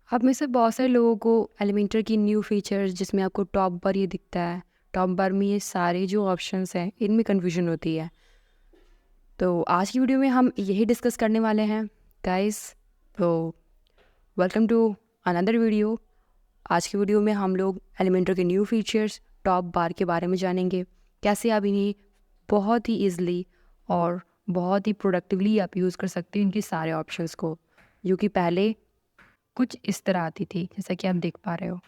आप में से बहुत सारे लोगों को एलिमेंटर की न्यू फीचर्स जिसमें आपको टॉप बार ये दिखता है, टॉप बार में ये सारे जो ऑप्शंस हैं इनमें कन्फ्यूजन होती है। तो आज की वीडियो में हम यही डिस्कस करने वाले हैं गाइस। तो वेलकम टू अनदर वीडियो। आज की वीडियो में हम लोग एलिमेंटर के न्यू फीचर्स टॉप बार के बारे में जानेंगे, कैसे आप इन्हें बहुत ही ईजिली और बहुत ही प्रोडक्टिवली आप यूज़ कर सकते हैं इनके सारे ऑप्शंस को, जो कि पहले कुछ इस तरह आती थी जैसा कि आप देख पा रहे हो,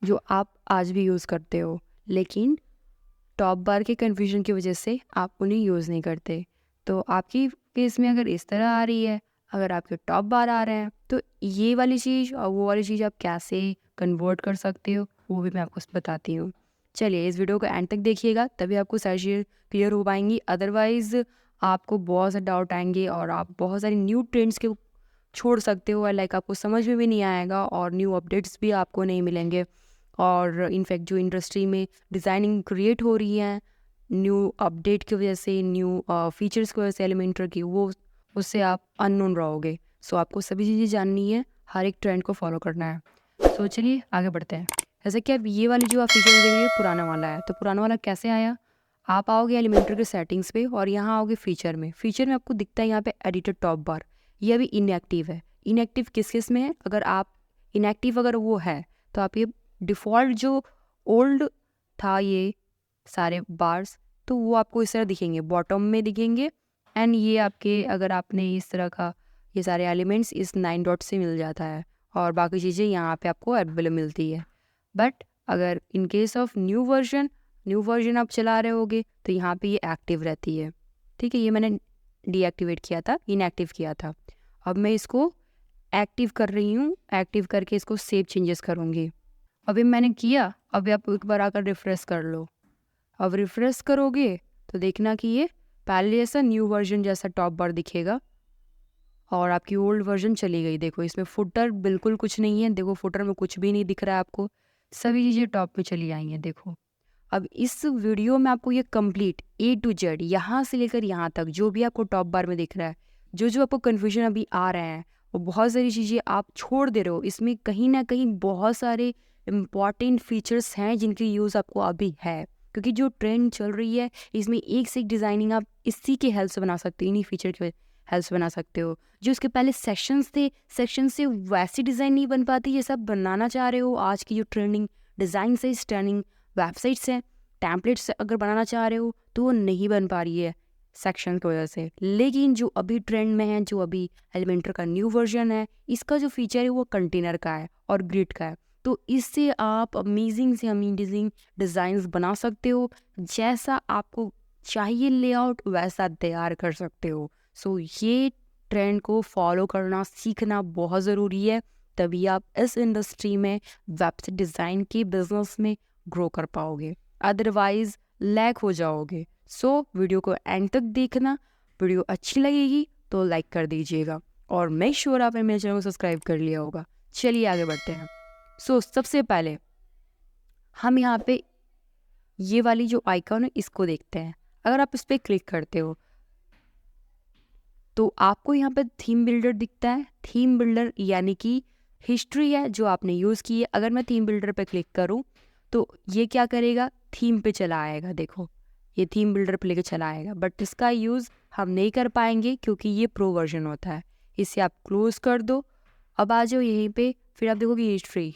जो आप आज भी यूज़ करते हो, लेकिन टॉप बार के कन्फ्यूजन की वजह से आप उन्हें यूज़ नहीं करते। तो आपकी केस में अगर इस तरह आ रही है, अगर आपके टॉप बार आ रहे हैं, तो ये वाली चीज़ और वो वाली चीज़ आप कैसे कन्वर्ट कर सकते हो वो भी मैं आपको बताती हूँ। चलिए इस वीडियो को एंड तक देखिएगा, तभी आपको सारी चीज़ें क्लियर हो पाएंगी। अदरवाइज़ आपको बहुत सारे डाउट आएंगे और आप बहुत सारी न्यू ट्रेंड्स के छोड़ सकते हो, और लाइक आपको समझ में भी नहीं आएगा और न्यू अपडेट्स भी आपको नहीं मिलेंगे। और इनफैक्ट जो इंडस्ट्री में डिज़ाइनिंग क्रिएट हो रही है न्यू अपडेट की वजह से, न्यू फीचर्स की वजह से एलिमेंटर की, वो उससे आप अननोन रहोगे। सो आपको सभी चीज़ें जाननी है, हर एक ट्रेंड को फॉलो करना है। सो चलिए आगे बढ़ते हैं। जैसे कि अब ये वाली जो आप फीचर देख रहे हैं पुराना वाला है, तो पुराना वाला कैसे आया? आप आओगे एलिमेंटर के सेटिंग्स पे और यहाँ आओगे फीचर में। फीचर में आपको दिखता है यहाँ पे एडिटर टॉप बार, ये अभी इनएक्टिव है। इनएक्टिव किस किस में है? अगर आप इनएक्टिव अगर वो है तो आप ये डिफ़ॉल्ट जो ओल्ड था ये सारे बार्स, तो वो आपको इस तरह दिखेंगे, बॉटम में दिखेंगे। एंड ये आपके अगर आपने इस तरह का ये सारे एलिमेंट्स इस 9 डॉट से मिल जाता है और बाकी चीज़ें यहाँ पे आपको अवेलेबल मिलती है। बट अगर in case of new version आप चला रहे होगे तो यहाँ पे ये एक्टिव रहती है। ठीक है, ये मैंने डीएक्टिवेट किया था, इनएक्टिव किया था। अब मैं इसको एक्टिव कर रही हूँ, एक्टिव करके इसको सेव चेंजेस करूँगी। अभी मैंने किया, अभी आप एक बार आकर रिफ्रेश कर लो। अब रिफ्रेश करोगे तो देखना कि ये पहले जैसा न्यू वर्जन जैसा टॉप बार दिखेगा और आपकी ओल्ड वर्जन चली गई। देखो इसमें फुटर बिल्कुल कुछ नहीं है, देखो फुटर में कुछ भी नहीं दिख रहा है आपको, सभी चीज़ें टॉप पे चली आई हैं। देखो अब इस वीडियो में आपको ये कंप्लीट ए टू जेड यहाँ से लेकर यहाँ तक जो भी आपको टॉप बार में दिख रहा है, जो जो आपको कन्फ्यूजन अभी आ रहे हैं, वो बहुत सारी चीज़ें आप छोड़ दे रहे हो। इसमें कहीं ना कहीं बहुत सारे इम्पॉर्टेंट फीचर्स हैं जिनकी यूज़ आपको अभी है, क्योंकि जो ट्रेंड चल रही है इसमें एक से एक डिज़ाइनिंग आप इसी के हेल्प से बना सकते हो, इन्हीं फीचर के हेल्प से बना सकते हो। जो उसके पहले सेक्शंस थे, सेक्शन से वैसी डिज़ाइन नहीं बन पाती, ये सब बनाना चाह रहे हो। आज की जो ट्रेंडिंग डिज़ाइन से ट्रेंडिंग वेबसाइट्स हैं, टैम्पलेट्स अगर बनाना चाह रहे हो तो वो नहीं बन पा रही है सेक्शन की वजह से। लेकिन जो अभी ट्रेंड में है, जो अभी एलिमेंटर का न्यू वर्जन है, इसका जो फीचर है वो कंटेनर का है और ग्रिड का है। तो इससे आप अमेजिंग से अमेजिंग डिज़ाइंस बना सकते हो, जैसा आपको चाहिए लेआउट वैसा तैयार कर सकते हो। सो ये ट्रेंड को फॉलो करना सीखना बहुत ज़रूरी है, तभी आप इस इंडस्ट्री में वेबसाइट डिज़ाइन के बिजनेस में ग्रो कर पाओगे, अदरवाइज लैग हो जाओगे। सो वीडियो को एंड तक देखना, वीडियो अच्छी लगेगी तो लाइक कर दीजिएगा और मेक श्योर आपने मेरे चैनल को सब्सक्राइब कर लिया होगा। चलिए आगे बढ़ते हैं। सो सबसे पहले हम यहाँ पे ये वाली जो आइकॉन है इसको देखते हैं। अगर आप इस पर क्लिक करते हो तो आपको यहाँ पे थीम बिल्डर दिखता है। थीम बिल्डर यानी कि हिस्ट्री है जो आपने यूज़ की है। अगर मैं थीम बिल्डर पे क्लिक करूँ तो ये क्या करेगा, थीम पे चला आएगा। देखो ये थीम बिल्डर पे लेके चला आएगा, बट इसका यूज़ हम नहीं कर पाएंगे क्योंकि ये प्रो वर्जन होता है। इसे आप क्लोज कर दो। अब आ जाओ यहीं पे, फिर आप देखोगे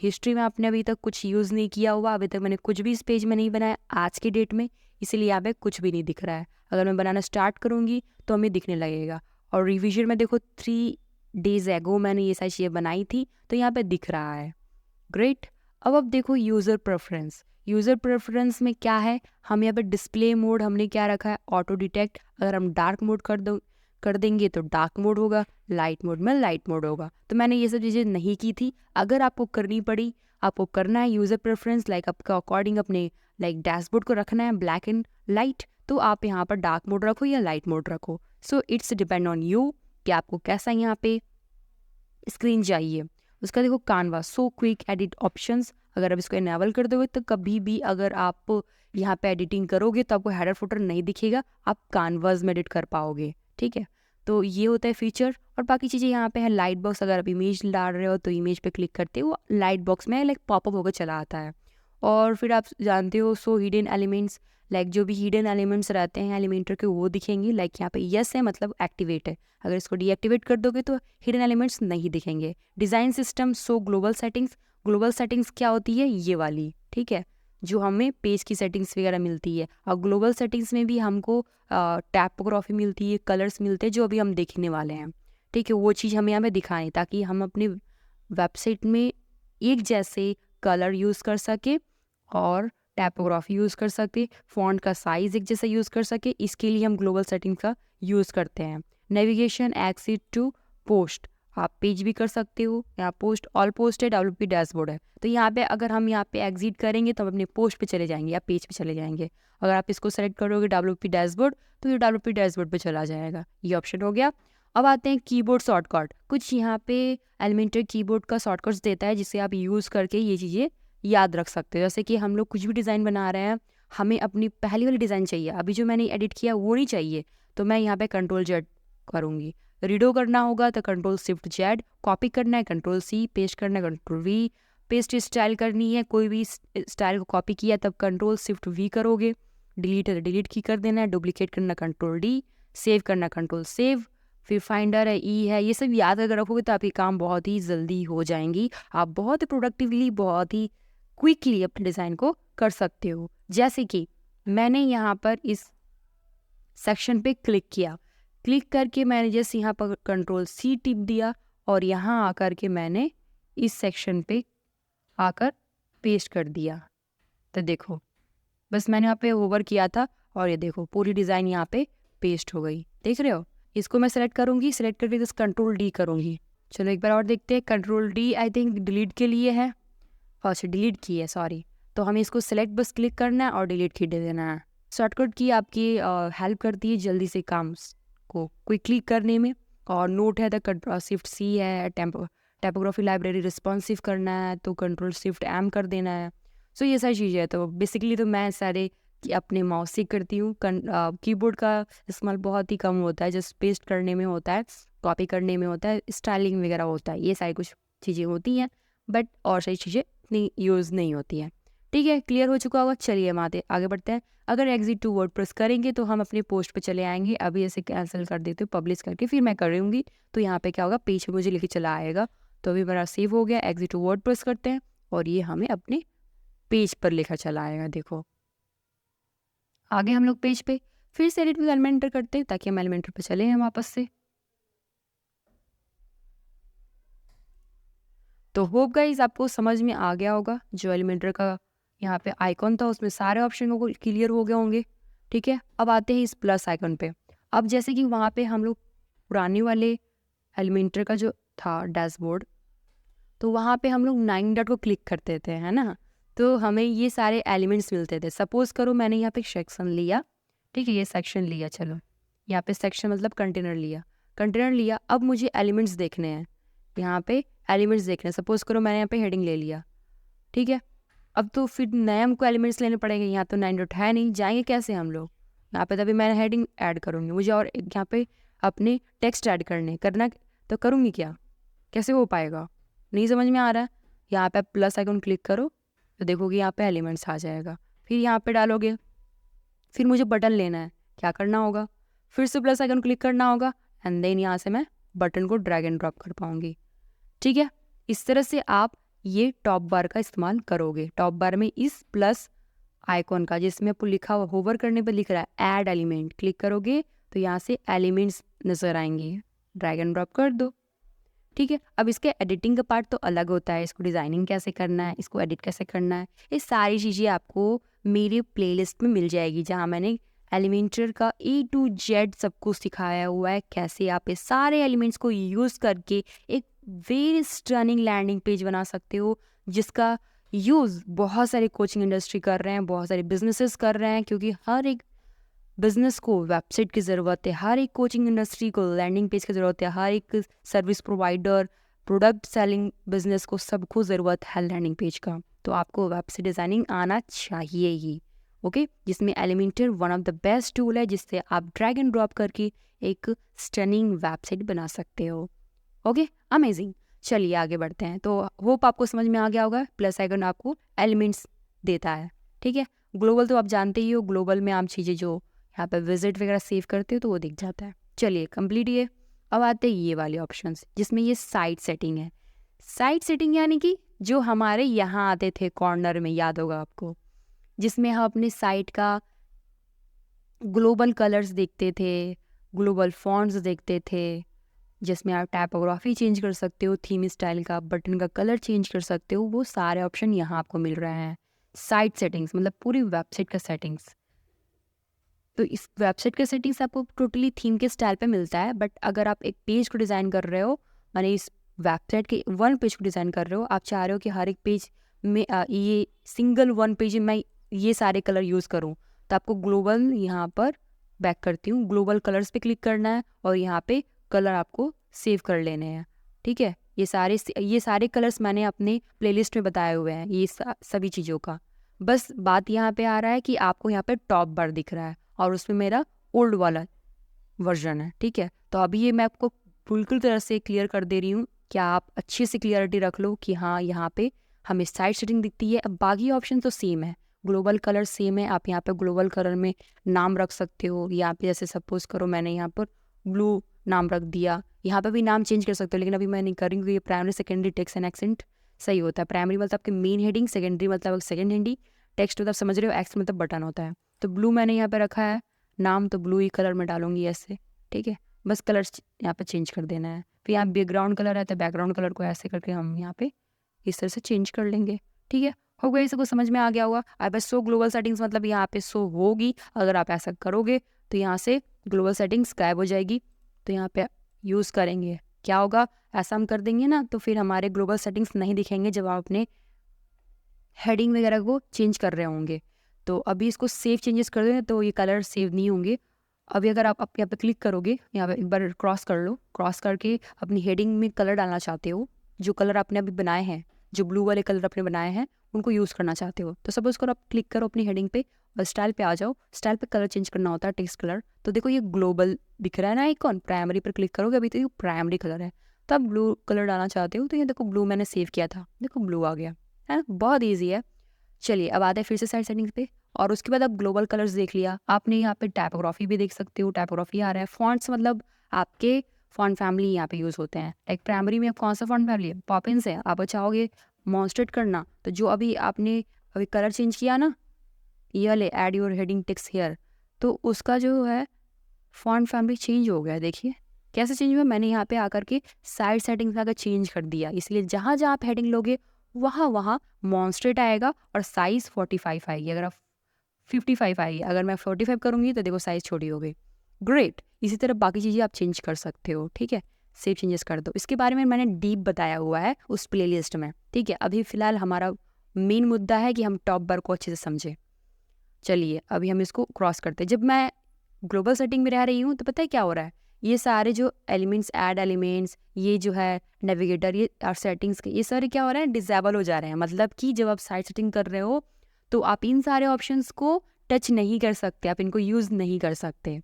हिस्ट्री में आपने अभी तक कुछ यूज़ नहीं किया हुआ, अभी तक मैंने कुछ भी इस पेज में नहीं बनाया आज की डेट में, इसीलिए यहाँ पे कुछ भी नहीं दिख रहा है। अगर मैं बनाना स्टार्ट करूँगी तो हमें दिखने लगेगा। और रिविजन में देखो 3 डेज एगो मैंने ये सारी चीज़ें बनाई थी तो यहाँ पे दिख रहा है। ग्रेट। अब देखो यूज़र प्रेफरेंस। यूज़र प्रेफरेंस में क्या है, हम यहाँ पे डिस्प्ले मोड हमने क्या रखा है, ऑटो डिटेक्ट। अगर हम डार्क मोड कर देंगे तो डार्क मोड होगा, लाइट मोड में लाइट मोड होगा। तो मैंने ये सब चीज़ें नहीं की थी। अगर आपको करनी पड़ी, आपको करना है यूज़र प्रेफरेंस लाइक आपका अकॉर्डिंग अपने लाइक डैशबोर्ड को रखना है ब्लैक एंड लाइट, तो आप यहाँ पर डार्क मोड रखो या लाइट मोड रखो। So it's depend on you कि आपको कैसा यहाँ पे स्क्रीन चाहिए। उसका देखो कानवा सो क्विक एडिट ऑप्शंस, अगर आप इसको इनेबल कर दोगे तो कभी भी अगर आप यहाँ पे एडिटिंग करोगे तो आपको हेडर फुटर नहीं दिखेगा, आप कानवास में एडिट कर पाओगे। ठीक है, तो ये होता है फीचर। और बाकी चीज़ें यहाँ पे है लाइट बॉक्स, अगर आप इमेज डाल रहे हो तो इमेज पे क्लिक करते हो लाइट बॉक्स में लाइक पॉपअप होकर चला आता है। और फिर आप जानते हो सो हिडन एलिमेंट्स, लाइक जो भी हिडन एलिमेंट्स रहते हैं एलिमेंटर के वो दिखेंगे। लाइक यहाँ पे यस है मतलब एक्टिवेट है, अगर इसको डीएक्टिवेट कर दोगे तो हिडन एलिमेंट्स नहीं दिखेंगे। Design system so global settings, global settings क्या होती है ये वाली, ठीक है, जो हमें पेज की सेटिंग्स वगैरह मिलती है। और ग्लोबल सेटिंग्स में भी हमको टाइपोग्राफी मिलती है, कलर्स मिलते हैं जो अभी हम देखने वाले हैं, ठीक है, वो चीज़ हमें यहाँ पे दिखाएं ताकि हम अपने वेबसाइट में एक जैसे कलर यूज़ कर सके और टाइपोग्राफी यूज़ कर सकते, फ़ॉन्ट का साइज़ एक जैसा यूज़ कर सके। इसके लिए हम ग्लोबल सेटिंग्स का यूज़ करते हैं। नेविगेशन एक्सिट टू पोस्ट, आप पेज भी कर सकते हो, यहाँ पोस्ट ऑल पोस्ट है, WP डैशबोर्ड है। तो यहाँ पे अगर हम यहाँ पे एग्जिट करेंगे तो हम अपने पोस्ट पे चले जाएंगे या पेज पे चले जाएंगे। अगर आप इसको सेलेक्ट करोगे WP डैशबोर्ड तो ये WP डैशबोर्ड पे चला जाएगा। ये ऑप्शन हो गया। अब आते हैं कीबोर्ड शॉर्टकट। कुछ यहाँ पे एलिमेंटर कीबोर्ड का शॉर्टकट्स देता है जिसे आप यूज़ करके ये चीज़ें याद रख सकते हो। जैसे कि हम लोग कुछ भी डिज़ाइन बना रहे हैं, हमें अपनी पहली वाली डिज़ाइन चाहिए, अभी जो मैंने एडिट किया वो नहीं चाहिए, तो मैं यहाँ पे Ctrl Z करूँगी। रीडो करना होगा तो Ctrl+Shift+Z, कॉपी करना है Ctrl+C, पेस्ट करना है Ctrl+V, पेस्ट स्टाइल करनी है, कोई भी स्टाइल को कॉपी किया तब Ctrl+Shift+V करोगे, डिलीट है तो डिलीट की कर देना है, डुप्लीकेट करना Ctrl+D, सेव करना Ctrl+Save, फिर फाइंडर है, ई है, ये सब याद अगर रखोगे तो आपके काम बहुत ही जल्दी हो जाएंगी। आप बहुत ही प्रोडक्टिवली, बहुत ही क्विकली अपने डिज़ाइन को कर सकते हो। जैसे कि मैंने यहाँ पर इस सेक्शन पे क्लिक किया, क्लिक करके मैंने जैसे यहाँ पर Ctrl+C टिप दिया और यहाँ आकर के मैंने इस सेक्शन पे आकर पेस्ट कर दिया। तो देखो बस मैंने यहाँ पे होवर किया था और ये देखो पूरी डिज़ाइन यहाँ पे पेस्ट हो गई, देख रहे हो। इसको मैं सेलेक्ट करूँगी, सेलेक्ट करके बस Ctrl+D करूँगी। चलो एक बार और देखते हैं। Ctrl+D आई थिंक डिलीट के लिए है, अच्छा डिलीट की है, सॉरी। तो हमें इसको सेलेक्ट बस क्लिक करना है और डिलीट की दे देना है। शॉर्टकट की आपकी हेल्प करती है जल्दी से काम को क्विकली करने में। और नोट है तो Ctrl+Shift+C है, टाइपोग्राफी लाइब्रेरी रिस्पॉन्सिव करना है तो Ctrl+Shift+M कर देना है। सो ये सारी चीज़ें है। तो बेसिकली तो मैं सारे अपने माउस से करती हूँ। कीबोर्ड का इस्तेमाल बहुत ही कम होता है, जस्ट पेस्ट करने में होता है, कॉपी करने में होता है, स्टाइलिंग वगैरह होता है, ये सारी कुछ चीज़ें होती हैं, बट और सारी चीज़ें इतनी यूज़ नहीं होती हैं। ठीक है, क्लियर हो चुका होगा। चलिए हम आगे बढ़ते हैं। अगर एग्जिट टू वर्डप्रेस करेंगे तो हम अपने पोस्ट पे चले आएंगे। अभी ऐसे कैंसिल कर देते हो, पब्लिश करके फिर मैं करूँगी तो यहाँ पे क्या होगा, पेज पे मुझे लेके चला आएगा। तो अभी मेरा सेव हो गया। एग्जिट टू वर्डप्रेस करते हैं और ये हमें अपने पेज पर लेकर चला आएगा। देखो आगे हम लोग पेज पे फिर से एडिट विद एलिमेंटर करते हैं ताकि हम एलिमेंटर पे चले हैं वापस से। तो होप गाइस आपको समझ में आ गया होगा। जो एलिमेंटर का यहाँ पे आइकॉन था उसमें सारे ऑप्शन को क्लियर हो गए होंगे। ठीक है, अब आते हैं इस प्लस आइकॉन पे। अब जैसे कि वहाँ पे हम लोग पुराने वाले एलिमेंटर का जो था डैशबोर्ड, तो वहाँ पे हम लोग 9 डॉट को क्लिक करते थे, है ना, तो हमें ये सारे एलिमेंट्स मिलते थे। सपोज करो मैंने यहाँ पे सेक्शन लिया, ठीक है, ये सेक्शन लिया, चलो यहाँ पे सेक्शन मतलब कंटेनर लिया। अब मुझे एलिमेंट्स देखने हैं, यहाँ पे एलिमेंट्स देखने हैं। सपोज करो मैंने यहाँ पे हेडिंग ले लिया, ठीक है। अब तो फिर नए हमको एलिमेंट्स लेने पड़ेंगे। यहाँ तो 9 डॉट है नहीं, जाएंगे कैसे हम लोग यहाँ पे। तभी मैं हेडिंग ऐड करूँगी, मुझे और यहाँ पे अपने टेक्स्ट ऐड करना तो करूँगी क्या, कैसे हो पाएगा, नहीं समझ में आ रहा है। यहाँ पे प्लस आइकन क्लिक करो तो देखोगे यहाँ पे एलिमेंट्स आ जाएगा। फिर यहाँ पे डालोगे, फिर मुझे बटन लेना है, क्या करना होगा, फिर से प्लस आइकन क्लिक करना होगा एंड देन यहाँ से मैं बटन को ड्रैग एंड ड्रॉप कर पाऊंगी। ठीक है, इस तरह से आप ये टॉप बार का इस्तेमाल करोगे। टॉप बार में इस प्लस आइकॉन का जिसमें आपको लिखा हुआ, होवर करने पर लिख रहा है ऐड एलिमेंट, क्लिक करोगे तो यहाँ से एलिमेंट्स नज़र आएंगे, ड्रैग एंड ड्रॉप कर दो। ठीक है, अब इसके एडिटिंग का पार्ट तो अलग होता है, इसको डिज़ाइनिंग कैसे करना है, इसको एडिट कैसे करना है, ये सारी चीज़ें आपको मेरे प्लेलिस्ट में मिल जाएगी, जहाँ मैंने एलिमेंटर का A to Z सब कुछ सिखाया हुआ है। कैसे आप ये सारे एलिमेंट्स को यूज़ करके एक वेरी स्टनिंग लैंडिंग पेज बना सकते हो, जिसका यूज़ बहुत सारे कोचिंग इंडस्ट्री कर रहे हैं, बहुत सारे बिजनेसेस कर रहे हैं, क्योंकि हर एक बिजनेस को वेबसाइट की ज़रूरत है, हर एक कोचिंग इंडस्ट्री को लैंडिंग पेज की ज़रूरत है, हर एक service provider, product selling business को सबको ज़रूरत है लैंडिंग पेज का। तो आपको वेबसाइट डिज़ाइनिंग आना चाहिए ही। ओके, जिसमें Elementor one of the best tool है जिससे आप ड्रैग एंड ड्रॉप करके एक स्टनिंग वेबसाइट बना सकते हो। Okay, amazing. चलिए आगे बढ़ते हैं। तो होप आपको समझ में आ गया होगा। प्लस आइकन आपको एलिमेंट्स देता है, ठीक है। ग्लोबल तो आप जानते ही हो, ग्लोबल में आप चीज़ें जो यहाँ पे विजिट वगैरह सेव करते हो तो वो दिख जाता है। चलिए कंप्लीट ये। अब आते हैं ये वाले ऑप्शंस जिसमें ये साइट सेटिंग है। साइट सेटिंग यानी कि जो हमारे यहाँ आते थे कॉर्नर में, याद होगा आपको, जिसमें हम अपनी साइट का ग्लोबल कलर्स देखते थे, ग्लोबल फॉन्ट्स देखते थे, जिसमें आप टाइपोग्राफी चेंज कर सकते हो, थीम स्टाइल का, बटन का कलर चेंज कर सकते हो, वो सारे ऑप्शन यहाँ आपको मिल रहे हैं। साइट सेटिंग्स मतलब पूरी वेबसाइट का सेटिंग्स। तो इस वेबसाइट का सेटिंग्स आपको टोटली थीम के स्टाइल पे मिलता है। बट अगर आप एक पेज को डिज़ाइन कर रहे हो, माने इस वेबसाइट के वन पेज को डिज़ाइन कर रहे हो, आप चाह रहे हो कि हर एक पेज में ये सिंगल वन पेज में मैं ये सारे कलर यूज़ करूँ, तो आपको ग्लोबल यहाँ पर बैक करती हूँ, ग्लोबल कलर्स पे क्लिक करना है और यहाँ पे कलर आपको सेव कर लेने हैं, ठीक है। ये सारे कलर्स मैंने अपने प्लेलिस्ट में बताए हुए हैं, ये सभी चीज़ों का। बस बात यहाँ पे आ रहा है कि आपको यहाँ पे टॉप बार दिख रहा है और उसमें मेरा ओल्ड वाला वर्जन है, ठीक है। तो अभी ये मैं आपको बिल्कुल तरह से क्लियर कर दे रही हूँ, क्या आप अच्छे से क्लियरिटी रख लो कि हाँ यहाँ पे हमें साइड सेटिंग दिखती है। अब बाकी ऑप्शन तो सेम है, ग्लोबल कलर सेम है। आप यहाँ पे ग्लोबल कलर में नाम रख सकते हो। यहाँ पे जैसे सपोज करो मैंने यहाँ पर ब्लू नाम रख दिया, यहाँ पे भी नाम चेंज कर सकते हो, लेकिन अभी मैं नहीं कर रही हूँ। ये primary secondary text and accent सही होता है। प्राइमरी मतलब आपके मेन हेडिंग, सेकेंडरी मतलब सेकेंड हेडिंग, टेक्स्ट मतलब समझ रहे हो, एक्स मतलब बटन होता है। तो ब्लू मैंने यहाँ पे रखा है, नाम तो ब्लू ही कलर में डालूंगी ऐसे, ठीक है। बस कलर यहाँ पे चेंज कर देना है। फिर यहाँ बैकग्राउंड कलर है तो बैकग्राउंड कलर को ऐसे करके हम यहाँ पे इस तरह से चेंज कर लेंगे, ठीक है। हो गया, सबको समझ में आ गया होगा। अब बस शो ग्लोबल सेटिंग्स मतलब यहाँ पे शो होगी। अगर आप ऐसा करोगे तो यहाँ से ग्लोबल सेटिंग्स गायब हो जाएगी। तो यहाँ पे यूज़ करेंगे क्या होगा, ऐसा हम कर देंगे ना, तो फिर हमारे ग्लोबल सेटिंग्स नहीं दिखेंगे जब आप अपने हेडिंग वगैरह को चेंज कर रहे होंगे। तो अभी इसको सेव चेंजेस कर दें तो ये कलर सेव नहीं होंगे। अभी अगर आप यहाँ पे क्लिक करोगे, यहाँ पे एक बार क्रॉस कर लो, क्रॉस करके अपनी हेडिंग में कलर डालना चाहते हो, जो कलर आपने अभी बनाए हैं, जो ब्लू वाले कलर आपने बनाए हैं उनको यूज़ करना चाहते हो, तो सपोज करो आप क्लिक करो अपनी हेडिंग पे और स्टाइल पे आ जाओ। स्टाइल पे कलर चेंज करना होता है, टेक्स्ट कलर। तो देखो ये ग्लोबल दिख रहा है ना आइकॉन, प्राइमरी पर क्लिक करोगे अभी तो ये प्राइमरी कलर है। तो आप ब्लू कलर डालना चाहते हो तो ये देखो ब्लू मैंने सेव किया था, देखो ब्लू आ गया है ना, बहुत ईजी है। चलिए अब आते हैं फिर से साइड सेटिंग्स पे। और उसके बाद आप ग्लोबल कलर्स देख लिया आपने, यहाँ पे टाइपोग्राफी भी देख सकते हो, टाइपोग्राफी आ रहा है। फॉन्ट्स मतलब आपके फॉन्ट फैमिली यहाँ पे यूज़ होते हैं। लाइक प्राइमरी में कौन सा फॉन्ट फैमिली है, पॉपिंस है। आप चाहोगे मॉन्स्ट्रेट करना तो जो अभी आपने अभी कलर चेंज किया ना, ये वाले add your heading text here, तो उसका जो है फॉन्ट फैमिली चेंज हो गया। देखिए कैसे चेंज हुआ, मैंने यहाँ पे आकर के साइड सेटिंग्स आकर चेंज कर दिया। इसलिए जहाँ जहाँ आप हेडिंग लोगे वहाँ वहाँ मॉन्स्ट्रेट आएगा और साइज़ 45 आएगी। अगर आप 55 आएगी, अगर मैं 45 करूँगी तो देखो साइज़ छोटी हो गई। ग्रेट। इसी तरह बाकी चीज़ें आप चेंज कर सकते हो, ठीक है। सेव चेंजेस कर दो। इसके बारे में मैंने डीप बताया हुआ है उस प्लेलिस्ट में, ठीक है। अभी फ़िलहाल हमारा मेन मुद्दा है कि हम टॉप बार को अच्छे से समझें। चलिए अभी हम इसको क्रॉस करते हैं। जब मैं ग्लोबल सेटिंग में रह रही हूँ तो पता है क्या हो रहा है, ये सारे जो एलिमेंट्स, ऐड एलिमेंट्स, ये जो है नेविगेटर, ये और सेटिंग्स के, ये सारे क्या हो रहे हैं, डिसेबल हो जा रहे हैं। मतलब कि जब आप साइड सेटिंग कर रहे हो तो आप इन सारे ऑप्शंस को टच नहीं कर सकते, आप इनको यूज़ नहीं कर सकते।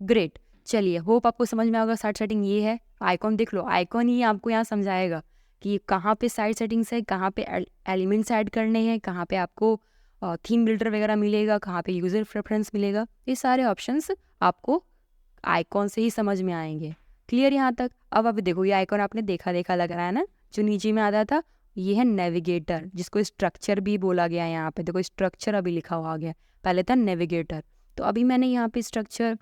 ग्रेट। चलिए होप आपको समझ में आएगा। साइड सेटिंग ये है, आइकॉन देख लो, आइकॉन ही आपको यहाँ समझाएगा कि कहाँ पे साइड सेटिंग्स है, कहाँ पे एलिमेंट्स ऐड करने हैं, कहाँ पे आपको थीम बिल्डर वगैरह मिलेगा, कहाँ पे यूज़र प्रेफरेंस मिलेगा। ये सारे ऑप्शंस आपको आइकॉन से ही समझ में आएंगे। क्लियर यहाँ तक। अब अभी देखो ये आइकॉन आपने देखा देखा लग रहा है ना, जो नीचे में आता था, ये है नेविगेटर, जिसको स्ट्रक्चर भी बोला गया है। यहाँ पे देखो स्ट्रक्चर अभी लिखा हुआ आ गया, पहले था नेविगेटर। तो अभी मैंने यहाँ पे स्ट्रक्चर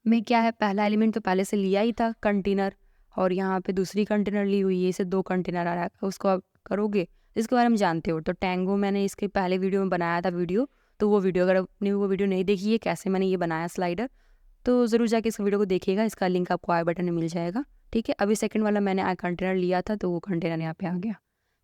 में क्या है, पहला एलिमेंट तो पहले से लिया ही था, कंटेनर, और यहाँ पे दूसरी कंटेनर ली हुई है, इसे 2 कंटेनर आ रहा है। उसको आप करोगे, इसके बारे में जानते हो तो टैंगो मैंने इसके पहले वीडियो में बनाया था वीडियो, तो वो वीडियो अगर आपने वो वीडियो नहीं देखी है कैसे मैंने ये बनाया स्लाइडर, तो ज़रूर जाके इस वीडियो को देखिएगा। इसका लिंक आपको आई बटन में मिल जाएगा, ठीक है। अभी सेकंड वाला मैंने आई कंटेनर लिया था तो वो कंटेनर यहाँ पे आ गया,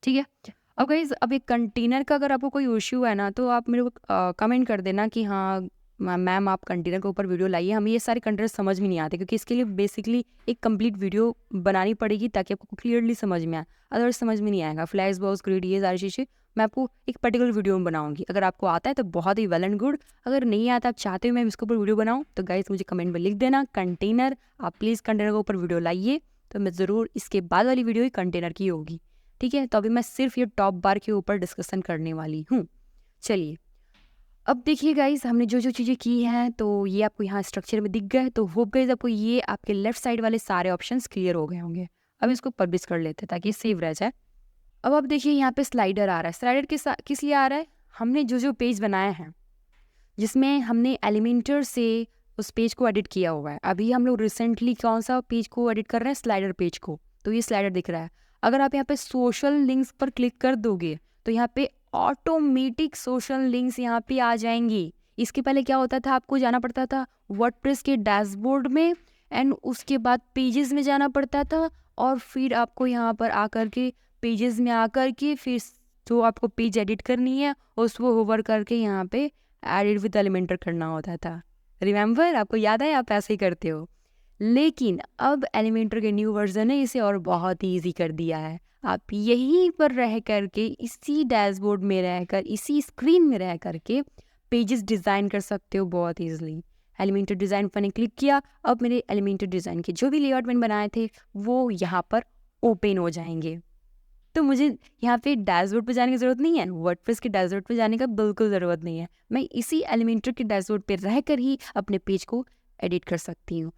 ठीक है। अब गाइस अब एक कंटेनर का अगर आपको कोई इशू है ना तो आप मेरे को कमेंट कर देना कि हाँ मैम आप कंटेनर के ऊपर वीडियो लाइए, हमें ये सारे कंटेनर समझ में नहीं आते, क्योंकि इसके लिए बेसिकली एक कंप्लीट वीडियो बनानी पड़ेगी ताकि आपको क्लियरली समझ में आए, अदरवाइज समझ में नहीं आएगा। फ्लैश बॉक्स, ग्रिड, ये सारी चीज़ें मैं आपको एक पर्टिकुलर वीडियो में बनाऊंगी। अगर आपको आता है तो बहुत ही वेल एंड गुड, अगर नहीं आता, आप चाहते हो मैं इसके ऊपर वीडियो बनाऊँ, तो गाइस मुझे कमेंट में लिख देना कंटेनर, आप प्लीज़ कंटेनर के ऊपर वीडियो लाइए, तो मैं ज़रूर इसके बाद वाली वीडियो ही कंटेनर की होगी। ठीक है, तो अभी मैं सिर्फ ये टॉप बार के ऊपर डिस्कशन करने वाली हूँ। चलिए अब देखिए गाइज, हमने जो जो चीज़ें की हैं तो ये आपको यहाँ स्ट्रक्चर में दिख गए, तो होप गाइज आपको ये आपके लेफ्ट साइड वाले सारे ऑप्शंस क्लियर हो गए होंगे। अब इसको पब्लिश कर लेते हैं ताकि सेव रह जाए। अब आप देखिए यहाँ पे स्लाइडर आ रहा है। स्लाइडर किस लिए आ रहा है? हमने जो जो पेज बनाए हैं जिसमें हमने एलिमेंटर से उस पेज को एडिट किया हुआ है, अभी हम लोग रिसेंटली कौन सा पेज को एडिट कर रहे हैं? स्लाइडर पेज को। तो ये स्लाइडर दिख रहा है। अगर आप यहाँ पे सोशल लिंक्स पर क्लिक कर दोगे तो यहाँ पे ऑटोमेटिक सोशल लिंक्स यहाँ पे आ जाएंगी। इसके पहले क्या होता था, आपको जाना पड़ता था वर्डप्रेस के डैशबोर्ड में एंड उसके बाद पेजेस में जाना पड़ता था, और फिर आपको यहाँ पर आकर के पेजेस में आकर के फिर जो आपको पेज एडिट करनी है उसको होवर करके यहाँ पे एडिट विद एलिमेंटर करना होता था। रिमेंबर, आपको याद है? आप ऐसे ही करते हो। लेकिन अब एलिमेंटर के न्यू वर्जन ने इसे और बहुत ही ईजी कर दिया है। आप यहीं पर रह करके, इसी डैशबोर्ड में रहकर, इसी स्क्रीन में रह करके पेजेस डिज़ाइन कर सकते हो बहुत ईजिली। एलिमेंटर डिज़ाइन पर मैंने क्लिक किया, अब मेरे एलिमेंटर डिज़ाइन के जो भी लेआउट मैंने बनाए थे वो यहाँ पर ओपन हो जाएंगे। तो मुझे यहाँ पे डैशबोर्ड पे जाने की ज़रूरत नहीं है, वर्डप्रेस के डैशबोर्ड पे जाने का बिल्कुल ज़रूरत नहीं है। मैं इसी एलिमेंटर के डैशबोर्ड पे रहकर ही अपने पेज को एडिट कर सकती हूँ।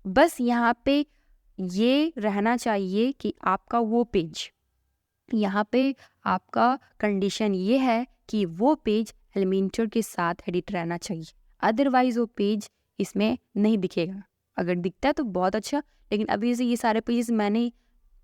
बस यहाँ पे ये रहना चाहिए कि आपका वो पेज, यहाँ पे आपका कंडीशन ये है कि वो पेज एलिमेंटर के साथ एडिट रहना चाहिए, अदरवाइज वो पेज इसमें नहीं दिखेगा। अगर दिखता है तो बहुत अच्छा, लेकिन अभी से ये सारे पेजेस मैंने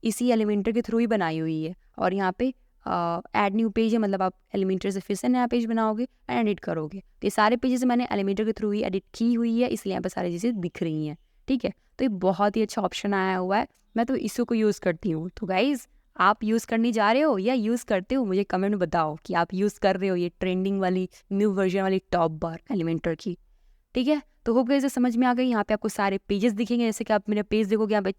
इसी एलिमेंटर के थ्रू ही बनाई हुई है। और यहाँ पे ऐड न्यू पेज है, मतलब आप एलिमेंटर से फिर से नया पेज बनाओगे एंड एडिट करोगे। तो ये सारे पेजेस मैंने एलिमेंटर के थ्रू ही एडिट की हुई है, इसलिए यहाँ पे सारी चीज़ें दिख रही हैं। ठीक है, तो ये बहुत ही अच्छा ऑप्शन आया हुआ है, मैं तो इसी को यूज़ करती हूँ। तो गाइज़, आप यूज़ करने जा रहे हो या यूज़ करते हो? मुझे कमेंट में बताओ कि आप यूज़ कर रहे हो ये ट्रेंडिंग वाली न्यू वर्जन वाली टॉप बार एलिमेंटर की। ठीक है, तो होप गाइस समझ में आ गई। यहाँ पे आपको सारे पेजेस दिखेंगे, जैसे कि आप मेरे पेज देखोगे, यहाँ पे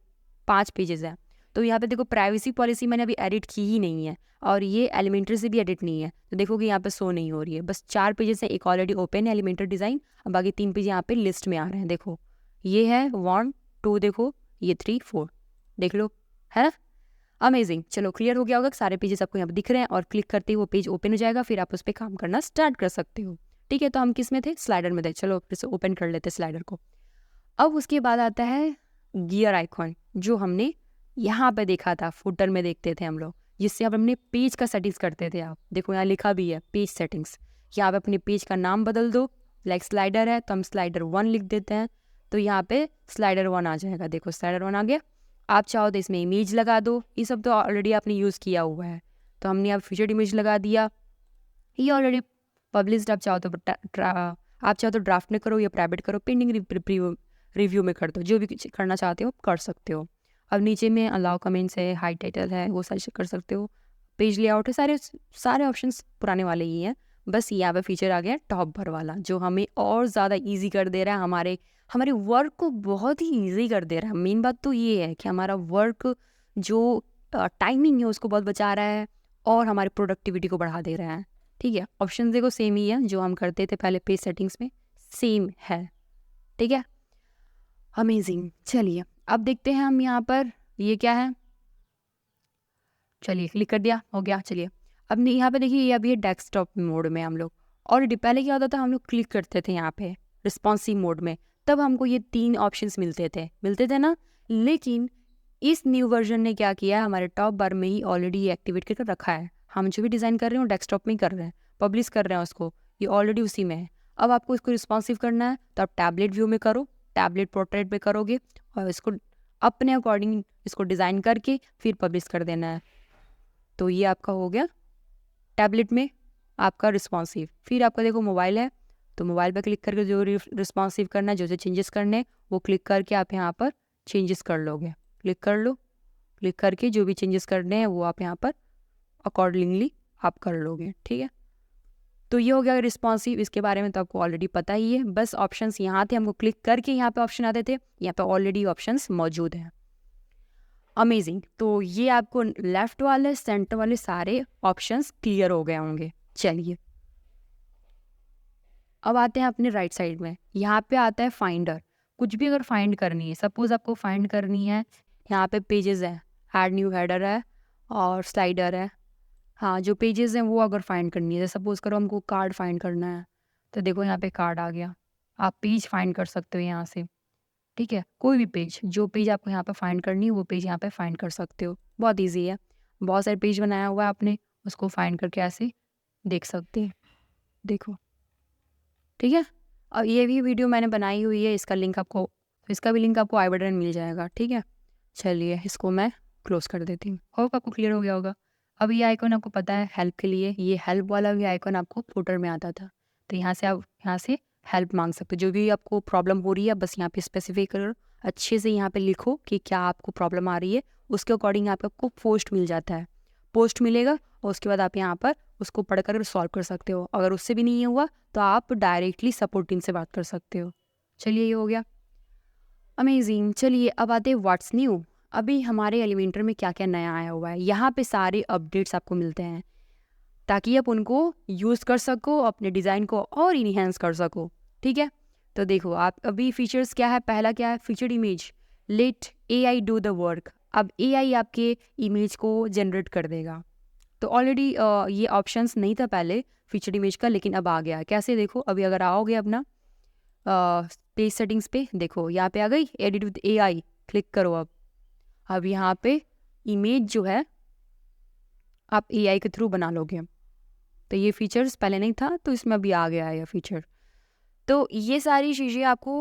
5 पेजेस हैं। तो यहाँ पे देखो प्राइवेसी पॉलिसी मैंने अभी एडिट की ही नहीं है, और ये एलिमेंटर से भी एडिट नहीं है, तो देखोगे यहाँ पे शो नहीं हो रही है। बस 4 पेजेस हैं, एक ऑलरेडी ओपन है एलिमेंटर डिज़ाइन, अब बाकी 3 पेज यहाँ पे लिस्ट में आ रहे हैं। देखो ये है 1 2, देखो ये 3 4, देख लो, है ना? अमेजिंग। चलो क्लियर हो गया होगा, सारे पेजेस आपको यहाँ पे दिख रहे हैं, और क्लिक करते ही वो पेज ओपन हो जाएगा, फिर आप उस पर काम करना स्टार्ट कर सकते हो। ठीक है, तो हम किस में थे? स्लाइडर में थे। चलो फिर से ओपन कर लेते स्लाइडर को। अब उसके बाद आता है गियर आइकॉन, जो हमने यहाँ पे देखा था, फुटर में देखते थे हम लोग, जिससे अब हमने पेज का सेटिंग्स करते थे। आप देखो यहाँ लिखा भी है पेज सेटिंग्स, कि आप अपने पेज का नाम बदल दो। लाइक स्लाइडर है तो हम स्लाइडर 1 लिख देते हैं, तो यहाँ पे स्लाइडर 1 आ जाएगा। देखो स्लाइडर 1 आ गया। आप चाहो तो इसमें इमेज लगा दो, ये सब तो ऑलरेडी आपने यूज़ किया हुआ है, तो हमने अब फीचर्ड इमेज लगा दिया, ये ऑलरेडी पब्लिश्ड। आप चाहो तो ड्राफ्ट में करो या प्राइवेट करो, पेंडिंग रिव्यू में कर दो, जो भी करना चाहते हो कर सकते हो। अब नीचे में अलाउ कमेंट्स है, हाई टाइटल है, वो सारी कर सकते हो, पेज लेआउट है, सारे ऑप्शंस पुराने वाले ही हैं। बस यहाँ पे फीचर आ गया टॉप बार वाला, जो हमें और ज़्यादा ईजी कर दे रहा है, हमारे वर्क को बहुत ही ईजी कर दे रहा है। मेन बात तो ये है कि हमारा वर्क जो टाइमिंग है उसको बहुत बचा रहा है, और हमारी प्रोडक्टिविटी को बढ़ा दे रहा है। ठीक है, ऑप्शन देखो सेम ही है, जो हम करते थे पहले पेज सेटिंग्स में सेम है। ठीक है, अमेजिंग। चलिए अब देखते हैं हम यहाँ पर ये क्या है। चलिए क्लिक कर दिया, हो गया। चलिए अब यहाँ पे देखिए, ये अभी है डेस्कटॉप मोड में हम लोग। ऑलरेडी पहले क्या होता था, हम लोग क्लिक करते थे यहाँ पे रिस्पॉन्सिव मोड में, तब हमको ये 3 ऑप्शंस मिलते थे ना। लेकिन इस न्यू वर्जन ने क्या किया है, हमारे टॉप बार में ही ऑलरेडी ये एक्टिवेट करके रखा है। हम जो भी डिज़ाइन कर रहे हो डेस्कटॉप में ही कर रहे हैं, पब्लिश कर रहे हैं उसको, ये ऑलरेडी उसी में है। अब आपको इसको रिस्पॉन्सिव करना है तो आप टैबलेट व्यू में करो, टैबलेट पोर्ट्रेट पे करोगे, और इसको अपने अकॉर्डिंग इसको डिज़ाइन करके फिर पब्लिश कर देना है। तो ये आपका हो गया टैबलेट में आपका रिस्पॉन्सिव। फिर आपका देखो मोबाइल है, तो मोबाइल पर क्लिक करके जो रिस्पॉन्सिव करना है, जो चेंजेस करने हैं, वो क्लिक करके आप यहाँ पर चेंजेस कर लोगे। क्लिक कर लो, क्लिक करके जो भी चेंजेस करने हैं वो आप यहाँ पर अकॉर्डिंगली आप कर लोगे। ठीक है, तो ये हो गया रिस्पॉन्सिव, इसके बारे में तो आपको ऑलरेडी पता ही है। बस ऑप्शंस यहाँ थे, हमको क्लिक करके यहाँ पे ऑप्शन आते थे, यहाँ पे ऑलरेडी ऑप्शंस मौजूद हैं। अमेजिंग। तो ये आपको लेफ्ट वाले सेंटर वाले सारे ऑप्शंस क्लियर हो गए होंगे। चलिए अब आते हैं अपने राइट साइड में। यहाँ पे आता है फाइंडर। कुछ भी अगर फाइंड करनी है, सपोज आपको फाइंड करनी है, यहाँ पे पेजेस है, ऐड न्यू हेडर है और स्लाइडर है। हाँ, जो पेजेस हैं वो अगर फाइंड करनी है, सपोज करो हमको कार्ड फाइंड करना है, तो देखो यहाँ पे कार्ड आ गया। आप पेज फाइंड कर सकते हो यहाँ से, ठीक है। कोई भी पेज, जो पेज आपको यहाँ पे फाइंड करनी है वो पेज यहाँ पे फाइंड कर सकते हो। बहुत ईजी है। बहुत सारे पेज बनाया हुआ है आपने, उसको फाइंड करके ऐसे देख सकते हैं। देखो, ठीक है। और ये भी वीडियो मैंने बनाई हुई है, इसका भी लिंक आपको आई बटन मिल जाएगा, ठीक है। चलिए इसको मैं क्लोज कर देती हूँ। होप आपको क्लियर हो गया होगा। अब ये आइकॉन आपको पता है हेल्प के लिए, ये हेल्प वाला भी आइकॉन आपको फुटर में आता था, तो यहाँ से आप यहाँ से हेल्प मांग सकते हो। जो भी आपको प्रॉब्लम हो रही है बस यहाँ पे स्पेसिफाई करो, अच्छे से यहाँ पे लिखो कि क्या आपको प्रॉब्लम आ रही है, उसके अकॉर्डिंग आपको पोस्ट मिल जाता है। पोस्ट मिलेगा और उसके बाद आप यहाँ पर उसको पढ़कर सॉल्व कर सकते हो। अगर उससे भी नहीं हुआ तो आप डायरेक्टली सपोर्ट टीम से बात कर सकते हो। चलिए ये हो गया, अमेजिंग। चलिए अब आते हैं व्हाट्स न्यू। अभी हमारे एलिमेंटर में क्या क्या नया आया हुआ है, यहाँ पे सारे अपडेट्स आपको मिलते हैं ताकि आप उनको यूज़ कर सको, अपने डिज़ाइन को और इन्हेंस कर सको, ठीक है। तो देखो आप अभी फीचर्स क्या है, पहला क्या है, featured image, let AI do the work. अब AI आपके इमेज को जनरेट कर देगा। तो ऑलरेडी ये ऑप्शंस नहीं था पहले फीचर्ड इमेज का, लेकिन अब आ गया। कैसे, देखो अभी अगर आओगे अपना पेज सेटिंग्स पे, देखो यहाँ पे आ गई एडिट विद AI, क्लिक करो। अब यहाँ पे इमेज जो है आप AI के थ्रू बना लोगे। तो ये फीचर्स पहले नहीं था, तो इसमें अभी आ गया है ये फीचर। तो ये सारी चीज़ें आपको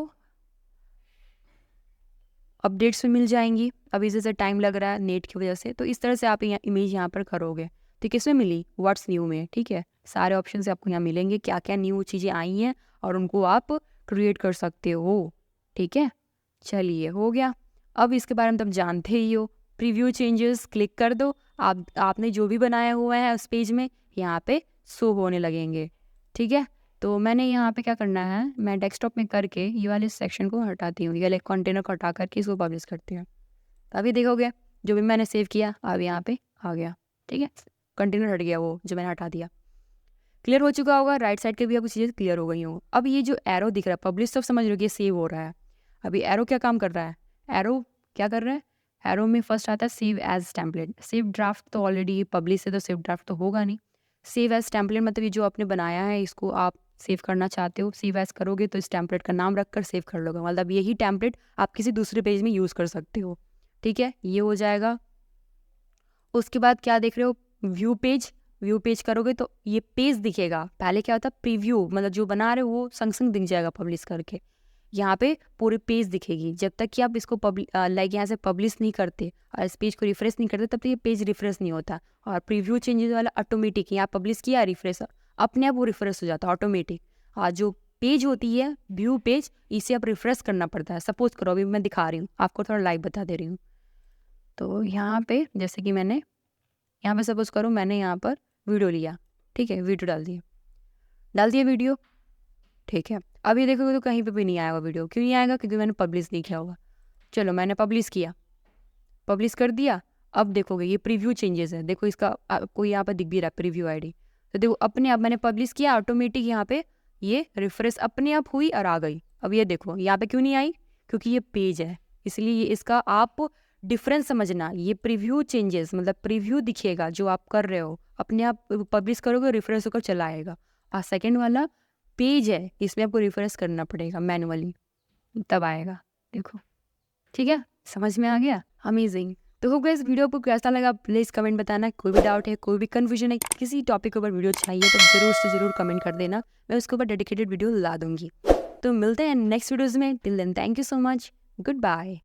अपडेट्स में मिल जाएंगी। अभी जैसे टाइम लग रहा है नेट की वजह से, तो इस तरह से आप इमेज यहाँ पर करोगे। तो किसमें मिली, व्हाट्स न्यू में, ठीक है। सारे ऑप्शन से आपको यहाँ मिलेंगे, क्या क्या न्यू चीज़ें आई हैं और उनको आप क्रिएट कर सकते हो, ठीक है। चलिए हो गया। अब इसके बारे में तुम जानते ही हो, प्रीव्यू चेंजेस क्लिक कर दो, आपने जो भी बनाया हुआ है उस पेज में यहाँ पे शो होने लगेंगे, ठीक है। तो मैंने यहाँ पे क्या करना है, मैं डेस्कटॉप में करके ये वाले सेक्शन को हटाती हूँ, ये वाले कंटेनर को हटा करके इसको पब्लिश करती हूँ। तो अभी देखोगे जो भी मैंने सेव किया अब यहाँ पे आ गया, ठीक है। कंटेनर हट गया, वो जो मैंने हटा दिया। क्लियर हो चुका होगा, राइट साइड के भी आपको चीज़ें क्लियर हो गई हों। अब ये जो एरो दिख रहा है पब्लिश, सब समझ लो कि सेव हो रहा है। अभी एरो क्या काम कर रहा है, एरो क्या कर रहा है, एरो में फर्स्ट आता है save as template. Save draft तो ऑलरेडी पब्लिश है, तो सेव ड्राफ्ट तो होगा नहीं। सेव एज टेम्पलेट मतलब ये जो आपने बनाया है इसको आप सेव करना चाहते हो, सेव एज करोगे तो इस टेम्पलेट का नाम रखकर सेव कर लोगे, मतलब यही टेम्पलेट आप किसी दूसरे पेज में यूज़ कर सकते हो, ठीक है। ये हो जाएगा। उसके बाद क्या देख रहे हो, व्यू पेज। व्यू पेज करोगे तो ये पेज दिखेगा। पहले क्या होता प्रीव्यू, मतलब जो बना रहे हो वो संग संग दिख जाएगा पब्लिश करके। यहाँ पे पूरी पेज दिखेगी। जब तक कि आप इसको लाइक यहाँ से पब्लिश नहीं करते और इस पेज को रिफ्रेश नहीं करते, तब तक ये पेज रिफ्रेश नहीं होता। और प्रीव्यू चेंजेस वाला ऑटोमेटिक, यहाँ पब्लिश किया रिफ्रेश, अपने आप वो रिफ्रेश हो जाता है ऑटोमेटिक। और जो पेज होती है व्यू पेज, इसे आप रिफ्रेश करना पड़ता है। सपोज करो अभी मैं दिखा रही हूँ आपको, थोड़ा लाइव बता दे रही हूँ। तो यहाँ पे जैसे कि मैंने यहाँ पे सपोज करो मैंने यहाँ पर वीडियो लिया, ठीक है, वीडियो डाल दिया वीडियो, ठीक है। अभी देखोगे तो कहीं पे भी नहीं आएगा वीडियो। क्यों नहीं आएगा, क्योंकि मैंने पब्लिश नहीं किया होगा। चलो मैंने पब्लिश किया, पब्लिश कर दिया। अब देखोगे ये प्रीव्यू चेंजेस है, देखो इसका कोई यहाँ पर दिख भी रहा है प्रीव्यू ID। तो देखो अपने आप मैंने पब्लिश किया, ऑटोमेटिक यहाँ पे ये रिफ्रेश अपने आप हुई और आ गई। अब ये देखो यहाँ पे क्यों नहीं आई, क्योंकि ये पेज है, इसलिए ये इसका आप डिफरेंस समझना। ये प्रीव्यू चेंजेस मतलब प्रीव्यू दिखेगा जो आप कर रहे हो, अपने आप पब्लिश करोगे रिफ्रेश होकर चला आएगा। और सेकेंड वाला पेज है, इसमें आपको रिफ्रेश करना पड़ेगा मैनुअली, तब आएगा। देखो ठीक है, समझ में आ गया, अमेजिंग। तो होप गाइस वीडियो आपको कैसा लगा प्लीज़ कमेंट बताना। कोई भी डाउट है, कोई भी कन्फ्यूजन है, किसी टॉपिक के ऊपर वीडियो चाहिए तो ज़रूर से ज़रूर कमेंट कर देना, मैं उसके ऊपर डेडिकेटेड वीडियो ला दूंगी। तो मिलते हैं नेक्स्ट वीडियोज़ में, till then thank you so much, good bye.